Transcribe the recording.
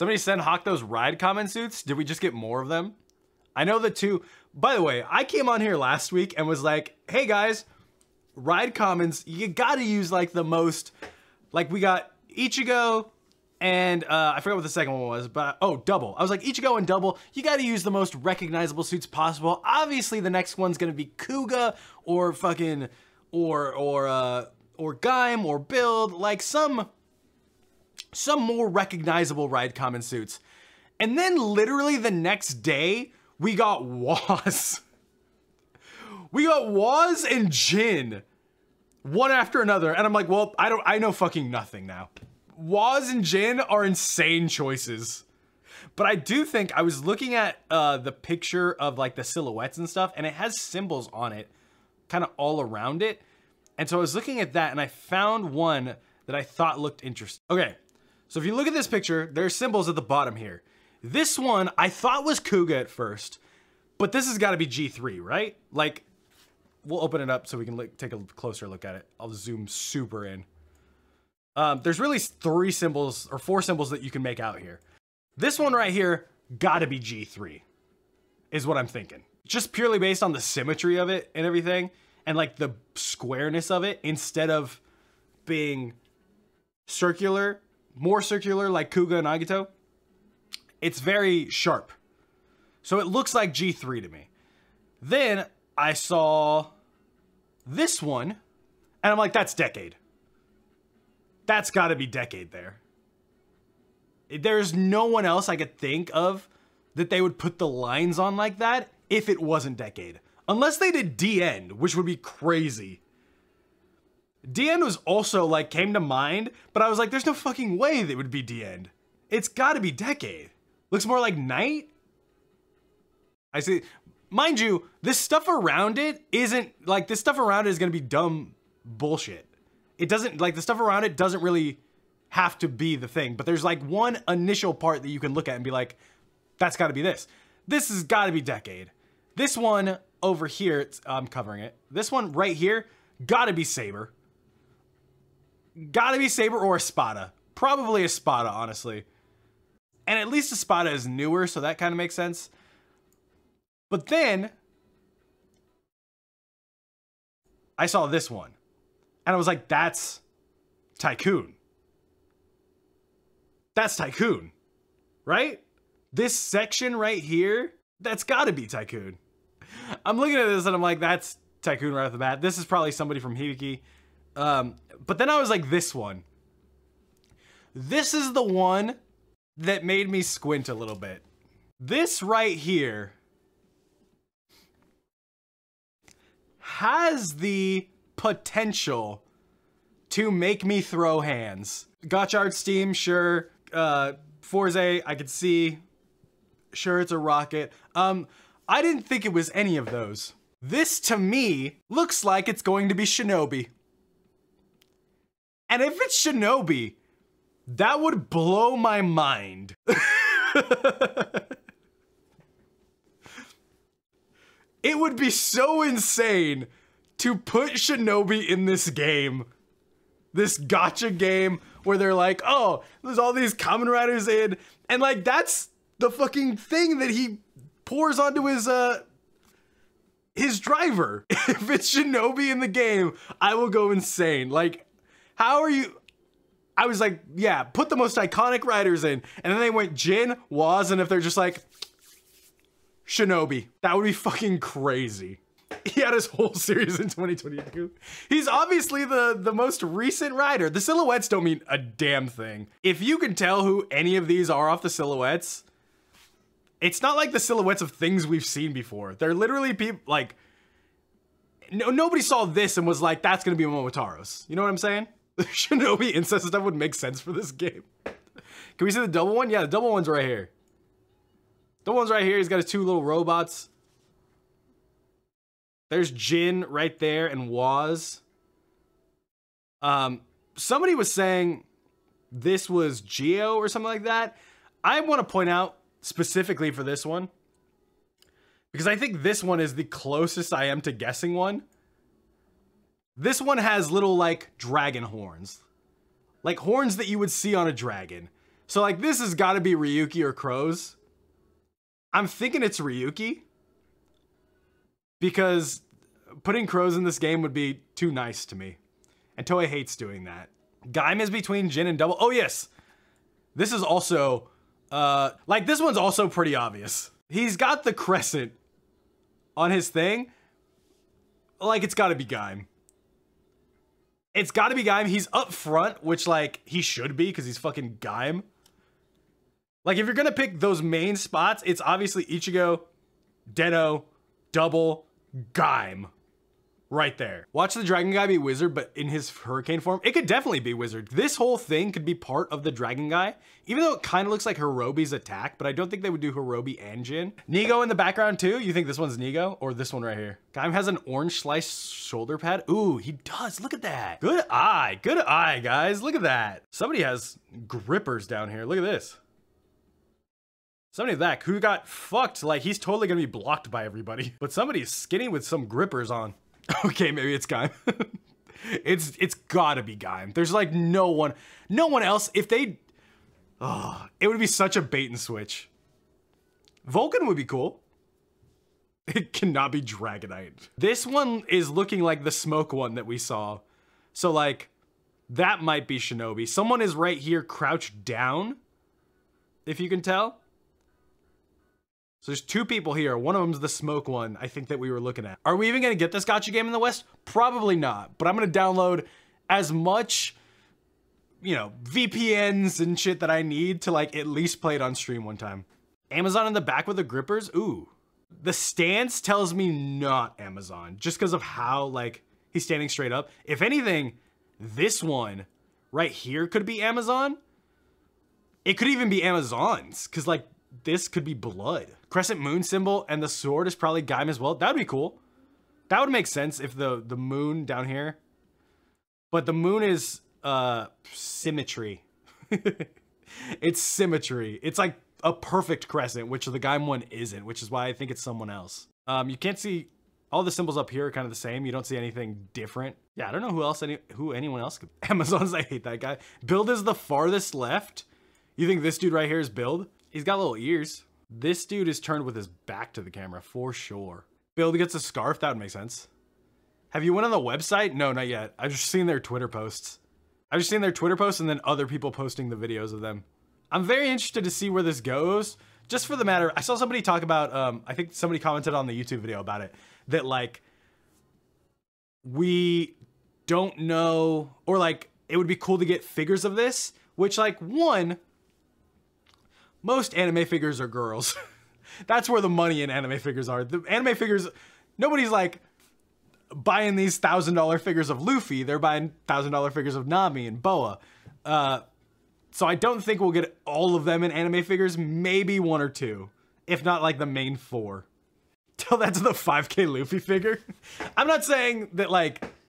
Somebody send Hawk those ride Kamen suits. Did we just get more of them? I know the two. By the way, I came on here last week and was like, hey guys, ride Kamens, you gotta use like the most, like we got Ichigo and I forgot what the second one was, but oh, Double. I was like, Ichigo and Double, you gotta use the most recognizable suits possible. Obviously the next one's gonna be Kuga or fucking, or Gaim or Build, like some more recognizable ride Kamen suits. And then literally the next day, we got Waz. We got Waz and Jin, one after another. And I'm like, well, I know fucking nothing now. Waz and Jin are insane choices. But I do think, I was looking at the picture of like the silhouettes and stuff, and it has symbols on it, kind of all around it. And so I was looking at that and I found one that I thought looked interesting. Okay, so if you look at this picture, there's symbols at the bottom here. This one I thought was Kuga at first, but this has got to be G3, right? Like, we'll open it up so we can take a closer look at it. I'll zoom super in. There's really 3 symbols or 4 symbols that you can make out here. This one right here, gotta be G3, is what I'm thinking. Just purely based on the symmetry of it and everything, and like the squareness of it, instead of being circular, more circular like Kuga and Agito. It's very sharp. So it looks like G3 to me. Then I saw this one, and I'm like, that's Decade. That's gotta be Decade there. There's no one else I could think of that they would put the lines on like that if it wasn't Decade. Unless they did D-End, which would be crazy. D-End was also like, came to mind, but I was like, there's no fucking way that would be D-End. It's gotta be Decade. Looks more like Night. I see. Mind you, this stuff around it isn't, like, this stuff around it is gonna be dumb bullshit. It doesn't, like, the stuff around it doesn't really have to be the thing, but there's like one initial part that you can look at and be like, that's gotta be this. This has gotta be Decade. This one over here, I'm covering it. This one right here, gotta be Saber. Gotta be Saber or Espada. Probably Espada, honestly. And at least Espada is newer, so that kind of makes sense. But then I saw this one and I was like, that's Tycoon. That's Tycoon, right? This section right here, that's gotta be Tycoon. I'm looking at this and I'm like, that's Tycoon right off the bat. This is probably somebody from Hibiki. But then I was like, this one. This is the one that made me squint a little bit. This right here has the potential to make me throw hands. Gotchard Steam, sure. Forze, I could see. Sure, it's a rocket. I didn't think it was any of those. This, to me, looks like it's going to be Shinobi. And if it's Shinobi, that would blow my mind. It would be so insane to put Shinobi in this game. This gacha game where they're like, oh, there's all these Kamen Riders in. And like, that's the fucking thing that he pours onto his driver. If it's Shinobi in the game, I will go insane. Like, how are you? I was like, yeah, put the most iconic riders in. And then they went Jin, Waz, and if they're just like, Shinobi. That would be fucking crazy. He had his whole series in 2022. He's obviously the most recent rider. The silhouettes don't mean a damn thing. If you can tell who any of these are off the silhouettes, it's not like the silhouettes of things we've seen before. They're literally people, like, nobody saw this and was like, that's gonna be Momotaro's. You know what I'm saying? The Shinobi incest stuff would make sense for this game. Can we see the double one? Yeah, the double one's right here. The one's right here. He's got his 2 little robots. There's Jin right there and Waz. Somebody was saying this was Geo or something like that. I want to point out specifically for this one, because I think this one is the closest I am to guessing one. This one has little like dragon horns. Like horns that you would see on a dragon. So like this has got to be Ryuki or Crows. I'm thinking it's Ryuki because putting Crows in this game would be too nice to me. And Toei hates doing that. Gaim is between Jin and Double. Oh yes. This is also, like this one's also pretty obvious. He's got the crescent on his thing. Like it's gotta be Gaim. It's gotta be Gaim. He's up front, which like he should be because he's fucking Gaim. Like if you're gonna pick those main spots, it's obviously Ichigo, Den-O, Double, Gaim. Right there. Watch the dragon guy be Wizard, but in his hurricane form. It could definitely be Wizard. This whole thing could be part of the dragon guy, even though it kind of looks like Hirobi's attack, but I don't think they would do Hirobi and Jin. Nigo in the background too? You think this one's Nigo or this one right here? Gaim has an orange sliced shoulder pad. Ooh, he does. Look at that. Good eye, guys. Look at that. Somebody has grippers down here. Look at this. Somebody that who got fucked. Like he's totally gonna be blocked by everybody, but somebody's skinny with some grippers on. Okay, maybe it's Gaim. It's gotta be Gaim. There's like no one else. If they, oh, it would be such a bait and switch. Vulcan would be cool. It cannot be Dragonite. This one is looking like the smoke one that we saw. So like, that might be Shinobi. Someone is right here crouched down, if you can tell. So there's two people here. One of them's the smoke one, I think that we were looking at. Are we even gonna get this gacha game in the West? Probably not, but I'm gonna download as much, you know, VPNs and shit that I need to like at least play it on stream one time. Amazon in the back with the grippers? Ooh. The stance tells me not Amazon, just because of how like he's standing straight up. If anything, this one right here could be Amazon. It could even be Amazon's, because like this could be blood. Crescent moon symbol and the sword is probably Gaim as well. That would be cool. That would make sense if the moon down here. But the moon is symmetry. It's symmetry. It's like a perfect crescent, which the Gaim one isn't, which is why I think it's someone else. You can't see all the symbols up here are kind of the same. You don't see anything different. Yeah, I don't know who else anyone else could. Amazon's, I hate that guy. Build is the farthest left. You think this dude right here is Build? He's got little ears. This dude is turned with his back to the camera for sure. Build gets a scarf, that would make sense. Have you went on the website? No, not yet. I've just seen their Twitter posts. I've just seen their Twitter posts and then other people posting the videos of them. I'm very interested to see where this goes. Just for the matter, I saw somebody talk about, I think somebody commented on the YouTube video about it, that like, we don't know, or like, it would be cool to get figures of this, which like, one, most anime figures are girls. That's where the money in anime figures are. The anime figures, nobody's like buying these $1,000 figures of Luffy. They're buying $1,000 figures of Nami and Boa. So I don't think we'll get all of them in anime figures. Maybe one or two, if not like the main four. Tell that to the 5K Luffy figure. I'm not saying that like